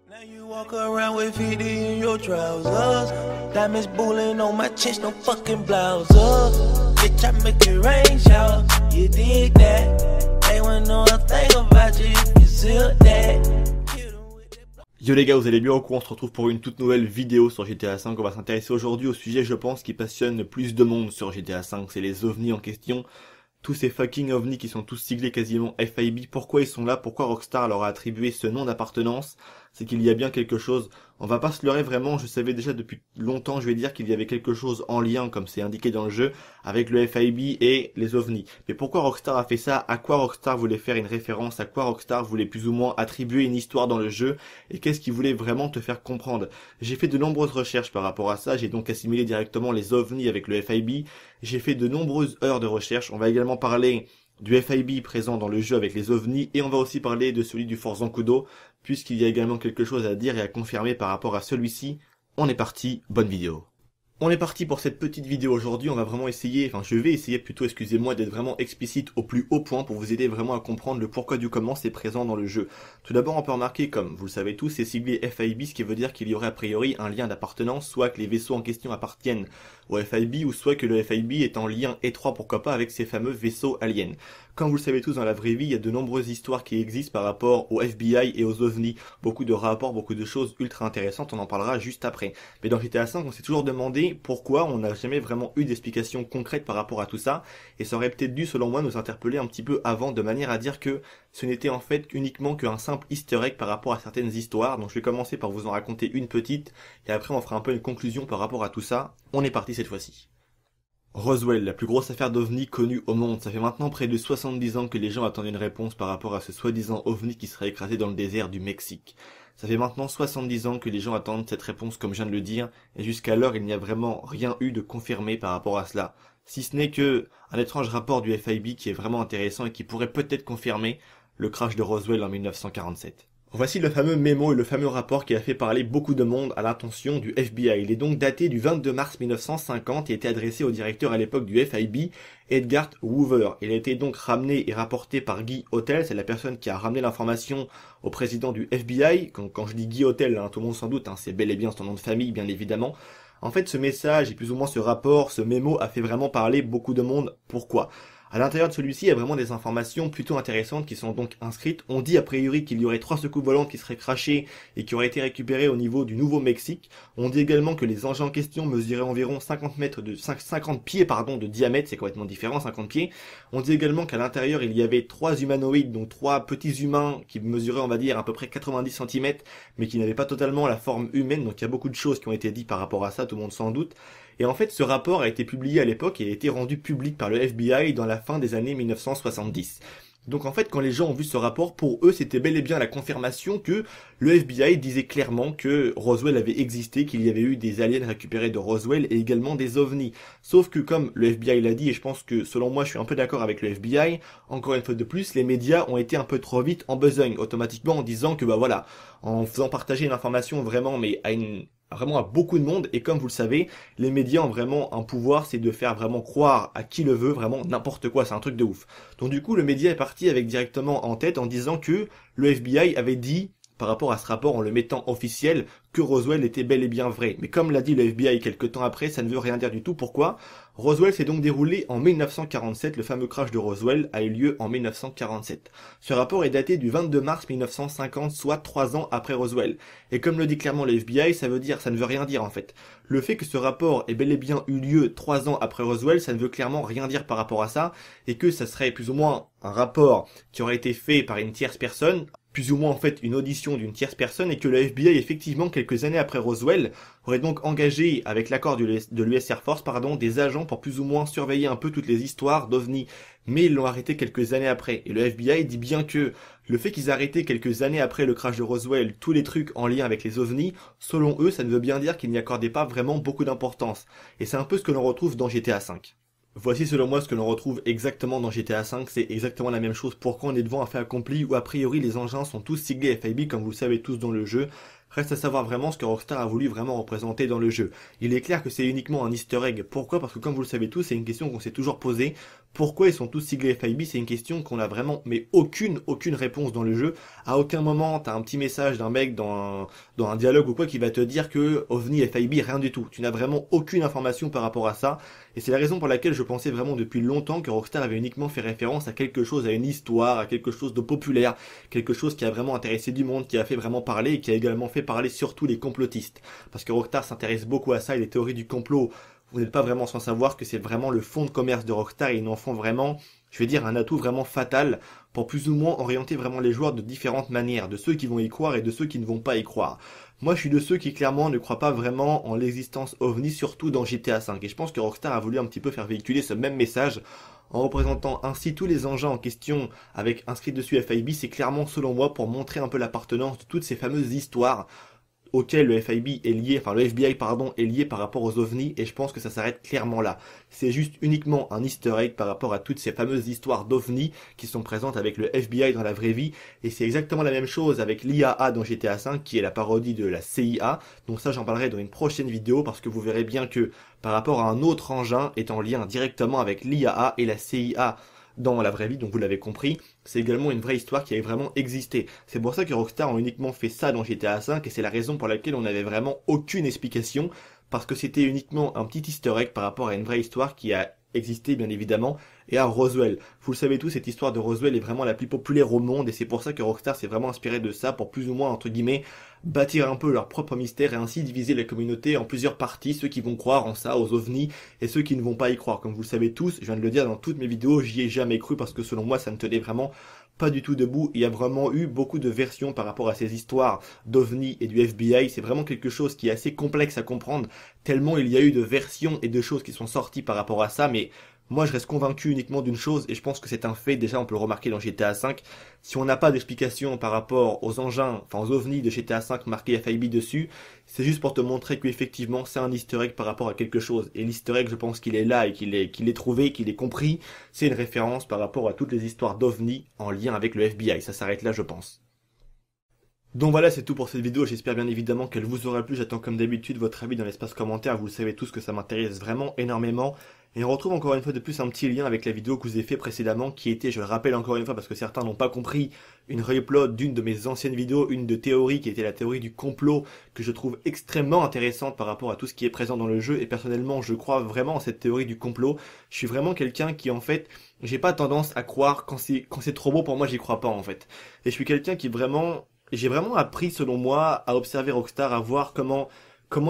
Now you walk around with 50 in your trousers. Diamonds bullying on my chest, no fucking blouse. Bitch, I make it rain shower. You dig that? They won't know a thing about you if you seal that. Yo les gars, vous allez bien ou quoi? On se retrouve pour une toute nouvelle vidéo sur GTA V. On va s'intéresser aujourd'hui au sujet, je pense, qui passionne le plus de monde sur GTA V. C'est les ovnis en question. Tous ces fucking ovnis qui sont tous siglés quasiment FIB. Pourquoi ils sont là? Pourquoi Rockstar leur a attribué ce nom d'appartenance? C'est qu'il y a bien quelque chose. On va pas se leurrer vraiment, je savais déjà depuis longtemps, je vais dire qu'il y avait quelque chose en lien, comme c'est indiqué dans le jeu, avec le FIB et les ovnis. Mais pourquoi Rockstar a fait ça? À quoi Rockstar voulait faire une référence? À quoi Rockstar voulait plus ou moins attribuer une histoire dans le jeu? Et qu'est-ce qu'il voulait vraiment te faire comprendre? J'ai fait de nombreuses recherches par rapport à ça, j'ai donc assimilé directement les ovnis avec le FIB. J'ai fait de nombreuses heures de recherche. On va également parler du FIB présent dans le jeu avec les ovnis, et on va aussi parler de celui du Fort Zancudo, puisqu'il y a également quelque chose à dire et à confirmer par rapport à celui-ci. On est parti, bonne vidéo. On est parti pour cette petite vidéo aujourd'hui, on va vraiment essayer, je vais essayer plutôt, excusez-moi, d'être vraiment explicite au plus haut point pour vous aider vraiment à comprendre le pourquoi du comment c'est présent dans le jeu. Tout d'abord, on peut remarquer, comme vous le savez tous, c'est siglé FIB, ce qui veut dire qu'il y aurait a priori un lien d'appartenance, soit que les vaisseaux en question appartiennent au FIB, ou soit que le FIB est en lien étroit, pourquoi pas, avec ces fameux vaisseaux aliens. Comme vous le savez tous, dans la vraie vie, il y a de nombreuses histoires qui existent par rapport au FBI et aux ovnis. Beaucoup de rapports, beaucoup de choses ultra intéressantes, on en parlera juste après. Mais dans GTA V, on s'est toujours demandé pourquoi on n'a jamais vraiment eu d'explication concrète par rapport à tout ça. Et ça aurait peut-être dû, selon moi, nous interpeller un petit peu avant, de manière à dire que ce n'était en fait uniquement qu'un simple easter egg par rapport à certaines histoires. Donc je vais commencer par vous en raconter une petite, et après on fera un peu une conclusion par rapport à tout ça. On est parti cette fois-ci. Roswell, la plus grosse affaire d'OVNI connue au monde. Ça fait maintenant près de 70 ans que les gens attendent une réponse par rapport à ce soi-disant OVNI qui serait écrasé dans le désert du Mexique. Ça fait maintenant 70 ans que les gens attendent cette réponse, comme je viens de le dire, et jusqu'alors il n'y a vraiment rien eu de confirmé par rapport à cela. Si ce n'est que un étrange rapport du FIB qui est vraiment intéressant et qui pourrait peut-être confirmer le crash de Roswell en 1947. Voici le fameux mémo et le fameux rapport qui a fait parler beaucoup de monde à l'attention du FBI. Il est donc daté du 22 mars 1950 et était adressé au directeur à l'époque du FIB, Edgar Hoover. Il a été donc ramené et rapporté par Guy Hottel, c'est la personne qui a ramené l'information au président du FBI. Quand je dis Guy Hottel, tout le monde s'en doute, c'est bel et bien son nom de famille, bien évidemment. En fait, ce message et plus ou moins ce rapport, ce mémo a fait vraiment parler beaucoup de monde. Pourquoi ? À l'intérieur de celui-ci, il y a vraiment des informations plutôt intéressantes qui sont donc inscrites. On dit a priori qu'il y aurait 3 secousses volantes qui seraient crashées et qui auraient été récupérées au niveau du Nouveau-Mexique. On dit également que les engins en question mesuraient environ 50 pieds de diamètre, c'est complètement différent, 50 pieds. On dit également qu'à l'intérieur, il y avait 3 humanoïdes, donc 3 petits humains qui mesuraient, on va dire, à peu près 90 cm, mais qui n'avaient pas totalement la forme humaine. Donc il y a beaucoup de choses qui ont été dites par rapport à ça, tout le monde s'en doute. Et en fait, ce rapport a été publié à l'époque et a été rendu public par le FBI dans la fin des années 1970. Donc en fait, quand les gens ont vu ce rapport, pour eux, c'était bel et bien la confirmation que le FBI disait clairement que Roswell avait existé, qu'il y avait eu des aliens récupérés de Roswell et également des ovnis. Sauf que comme le FBI l'a dit, et je pense que selon moi je suis un peu d'accord avec le FBI, encore une fois de plus, les médias ont été un peu trop vite en besogne, automatiquement en disant que voilà, en faisant partager une information vraiment, mais vraiment à beaucoup de monde, et comme vous le savez, les médias ont vraiment un pouvoir, c'est de faire vraiment croire à qui le veut, vraiment n'importe quoi, c'est un truc de ouf. Donc du coup, le média est parti avec directement en tête en disant que le FBI avait dit, par rapport à ce rapport en le mettant officiel, que Roswell était bel et bien vrai. Mais comme l'a dit le FBI quelques temps après, ça ne veut rien dire du tout. Pourquoi ? Roswell s'est donc déroulé en 1947, le fameux crash de Roswell a eu lieu en 1947. Ce rapport est daté du 22 mars 1950, soit 3 ans après Roswell. Et comme le dit clairement le FBI, ça ne veut rien dire en fait. Le fait que ce rapport ait bel et bien eu lieu 3 ans après Roswell, ça ne veut clairement rien dire par rapport à ça, et que ça serait plus ou moins un rapport qui aurait été fait par une tierce personne, plus ou moins en fait une audition d'une tierce personne, et que le FBI effectivement quelques années après Roswell aurait donc engagé avec l'accord de l'US Air Force des agents pour plus ou moins surveiller un peu toutes les histoires d'OVNI, mais ils l'ont arrêté quelques années après. Et le FBI dit bien que le fait qu'ils aient arrêté quelques années après le crash de Roswell tous les trucs en lien avec les OVNI, selon eux ça ne veut bien dire qu'ils n'y accordaient pas vraiment beaucoup d'importance. Et c'est un peu ce que l'on retrouve dans GTA V. Voici selon moi ce que l'on retrouve exactement dans GTA V, c'est exactement la même chose. Pourquoi on est devant un fait accompli où a priori les engins sont tous siglés FIB comme vous le savez tous dans le jeu. Reste à savoir vraiment ce que Rockstar a voulu vraiment représenter dans le jeu. Il est clair que c'est uniquement un easter egg. Pourquoi? Parce que comme vous le savez tous, c'est une question qu'on s'est toujours posée. Pourquoi ils sont tous siglés FIB? C'est une question qu'on a vraiment, mais aucune réponse dans le jeu. À aucun moment, t'as un petit message d'un mec dans un dialogue ou quoi qui va te dire que OVNI FIB, rien du tout. Tu n'as vraiment aucune information par rapport à ça. Et c'est la raison pour laquelle je pensais vraiment depuis longtemps que Rockstar avait uniquement fait référence à quelque chose, à une histoire, à quelque chose de populaire, quelque chose qui a vraiment intéressé du monde, qui a fait vraiment parler et qui a également fait parler surtout les complotistes. Parce que Rockstar s'intéresse beaucoup à ça et les théories du complot. Vous n'êtes pas vraiment sans savoir que c'est vraiment le fonds de commerce de Rockstar et ils en font vraiment, je vais dire, un atout vraiment fatal pour plus ou moins orienter vraiment les joueurs de différentes manières, de ceux qui vont y croire et de ceux qui ne vont pas y croire. Moi, je suis de ceux qui clairement ne croient pas vraiment en l'existence OVNI, surtout dans GTA V. Et je pense que Rockstar a voulu un petit peu faire véhiculer ce même message en représentant ainsi tous les engins en question avec inscrit dessus FIB. C'est clairement, selon moi, pour montrer un peu l'appartenance de toutes ces fameuses histoires auquel le FIB est lié, enfin le FBI pardon, est lié par rapport aux ovnis, et je pense que ça s'arrête clairement là. C'est juste uniquement un easter egg par rapport à toutes ces fameuses histoires d'ovnis qui sont présentes avec le FBI dans la vraie vie, et c'est exactement la même chose avec l'IAA dans GTA V, qui est la parodie de la CIA, donc ça j'en parlerai dans une prochaine vidéo, parce que vous verrez bien que par rapport à un autre engin est en lien directement avec l'IAA et la CIA dans la vraie vie, donc vous l'avez compris, c'est également une vraie histoire qui a vraiment existé. C'est pour ça que Rockstar ont uniquement fait ça dans GTA V, et c'est la raison pour laquelle on n'avait vraiment aucune explication, parce que c'était uniquement un petit easter egg par rapport à une vraie histoire qui a existé bien évidemment, et à Roswell. Vous le savez tous, cette histoire de Roswell est vraiment la plus populaire au monde, et c'est pour ça que Rockstar s'est vraiment inspiré de ça pour plus ou moins, entre guillemets, bâtir un peu leur propre mystère et ainsi diviser la communauté en plusieurs parties, ceux qui vont croire en ça, aux ovnis, et ceux qui ne vont pas y croire. Comme vous le savez tous, je viens de le dire dans toutes mes vidéos, j'y ai jamais cru parce que selon moi ça ne tenait vraiment pas du tout debout. Il y a vraiment eu beaucoup de versions par rapport à ces histoires d'OVNI et du FBI. C'est vraiment quelque chose qui est assez complexe à comprendre, tellement il y a eu de versions et de choses qui sont sorties par rapport à ça, mais moi, je reste convaincu uniquement d'une chose, et je pense que c'est un fait, déjà on peut le remarquer dans GTA V, si on n'a pas d'explication par rapport aux engins, enfin aux ovnis de GTA V marqués FIB dessus, c'est juste pour te montrer qu'effectivement c'est un easter egg par rapport à quelque chose. Et l'easter egg, je pense qu'il est là et qu'il est trouvé, qu'il est compris, c'est une référence par rapport à toutes les histoires d'ovnis en lien avec le FBI. Ça s'arrête là, je pense. Donc voilà, c'est tout pour cette vidéo, j'espère bien évidemment qu'elle vous aura plu, j'attends comme d'habitude votre avis dans l'espace commentaire, vous le savez tous que ça m'intéresse vraiment énormément, et on retrouve encore une fois de plus un petit lien avec la vidéo que je vous ai fait précédemment, qui était, je le rappelle encore une fois parce que certains n'ont pas compris, une reupload d'une de mes anciennes vidéos, une de théorie qui était la théorie du complot, que je trouve extrêmement intéressante par rapport à tout ce qui est présent dans le jeu, et personnellement je crois vraiment en cette théorie du complot, je suis vraiment quelqu'un qui en fait, j'ai pas tendance à croire quand c'est trop beau pour moi, j'y crois pas en fait, et je suis quelqu'un qui vraiment... J'ai vraiment appris, selon moi, à observer Rockstar, à voir comment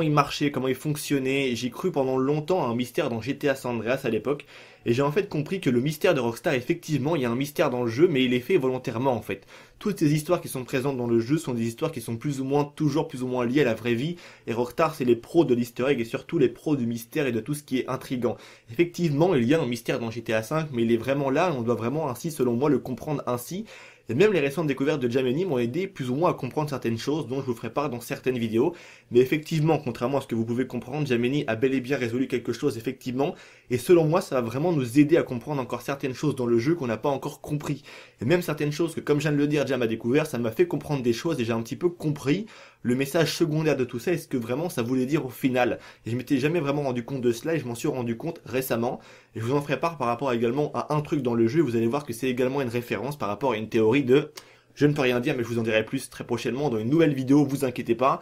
il marchait, comment il fonctionnait. J'ai cru pendant longtemps à un mystère dans GTA San Andreas à l'époque. Et j'ai en fait compris que le mystère de Rockstar, effectivement, il y a un mystère dans le jeu, mais il est fait volontairement en fait. Toutes ces histoires qui sont présentes dans le jeu sont des histoires qui sont plus ou moins, toujours plus ou moins liées à la vraie vie. Et Rockstar, c'est les pros de l'easter egg et surtout les pros du mystère et de tout ce qui est intriguant. Effectivement, il y a un mystère dans GTA V, mais il est vraiment là, on doit vraiment ainsi, selon moi, le comprendre ainsi. Et même les récentes découvertes de Jameni m'ont aidé plus ou moins à comprendre certaines choses dont je vous ferai part dans certaines vidéos. Mais effectivement, contrairement à ce que vous pouvez comprendre, Jameni a bel et bien résolu quelque chose effectivement. Et selon moi, ça va vraiment nous aider à comprendre encore certaines choses dans le jeu qu'on n'a pas encore compris. Et même certaines choses que, comme je viens de le dire, Jam a découvert, ça m'a fait comprendre des choses et j'ai un petit peu compris le message secondaire de tout ça et ce que vraiment ça voulait dire au final. Et je m'étais jamais vraiment rendu compte de cela et je m'en suis rendu compte récemment. Et je vous en ferai part par rapport également à un truc dans le jeu. Vous allez voir que c'est également une référence par rapport à une théorie de... Je ne peux rien dire mais je vous en dirai plus très prochainement dans une nouvelle vidéo, vous inquiétez pas.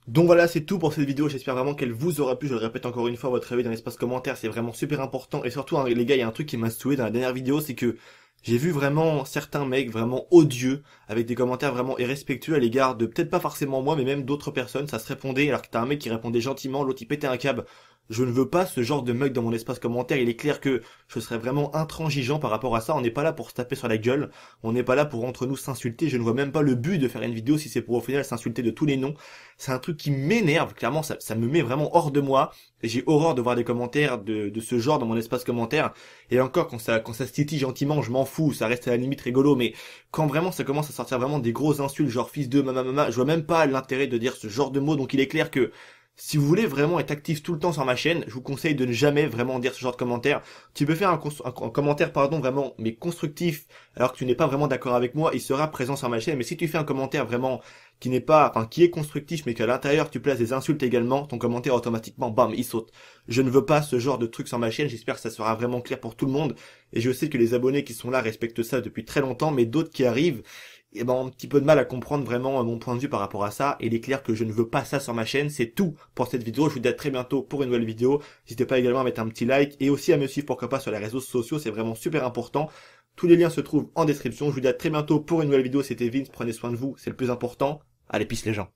Donc voilà, c'est tout pour cette vidéo, j'espère vraiment qu'elle vous aura plu, je le répète encore une fois, votre avis dans l'espace commentaire, c'est vraiment super important, et surtout hein, les gars, il y a un truc qui m'a saoulé dans la dernière vidéo, c'est que j'ai vu vraiment certains mecs vraiment odieux, avec des commentaires vraiment irrespectueux à l'égard de, peut-être pas forcément moi, mais même d'autres personnes, ça se répondait, alors que t'as un mec qui répondait gentiment, l'autre il pétait un câble. Je ne veux pas ce genre de mec dans mon espace commentaire, il est clair que je serais vraiment intransigeant par rapport à ça, on n'est pas là pour se taper sur la gueule, on n'est pas là pour entre nous s'insulter, je ne vois même pas le but de faire une vidéo si c'est pour au final s'insulter de tous les noms, c'est un truc qui m'énerve, clairement ça me met vraiment hors de moi, et j'ai horreur de voir des commentaires de ce genre dans mon espace commentaire, et encore quand ça se titille gentiment, je m'en fous, ça reste à la limite rigolo, mais quand vraiment ça commence à sortir vraiment des grosses insultes, genre fils de mama, je vois même pas l'intérêt de dire ce genre de mots, donc il est clair que Si vous voulez vraiment être actif tout le temps sur ma chaîne, je vous conseille de ne jamais vraiment dire ce genre de commentaire. Tu peux faire un commentaire, vraiment, mais constructif, alors que tu n'es pas vraiment d'accord avec moi, il sera présent sur ma chaîne. Mais si tu fais un commentaire vraiment qui n'est pas, qui est constructif, mais qu'à l'intérieur tu places des insultes également, ton commentaire automatiquement, bam, il saute. Je ne veux pas ce genre de truc sur ma chaîne, j'espère que ça sera vraiment clair pour tout le monde. Et je sais que les abonnés qui sont là respectent ça depuis très longtemps, mais d'autres qui arrivent, ont un petit peu de mal à comprendre vraiment mon point de vue par rapport à ça. Et il est clair que je ne veux pas ça sur ma chaîne. C'est tout pour cette vidéo. Je vous dis à très bientôt pour une nouvelle vidéo. N'hésitez pas également à mettre un petit like et aussi à me suivre pourquoi pas sur les réseaux sociaux. C'est vraiment super important. Tous les liens se trouvent en description. Je vous dis à très bientôt pour une nouvelle vidéo. C'était Vince. Prenez soin de vous. C'est le plus important. Allez, peace les gens.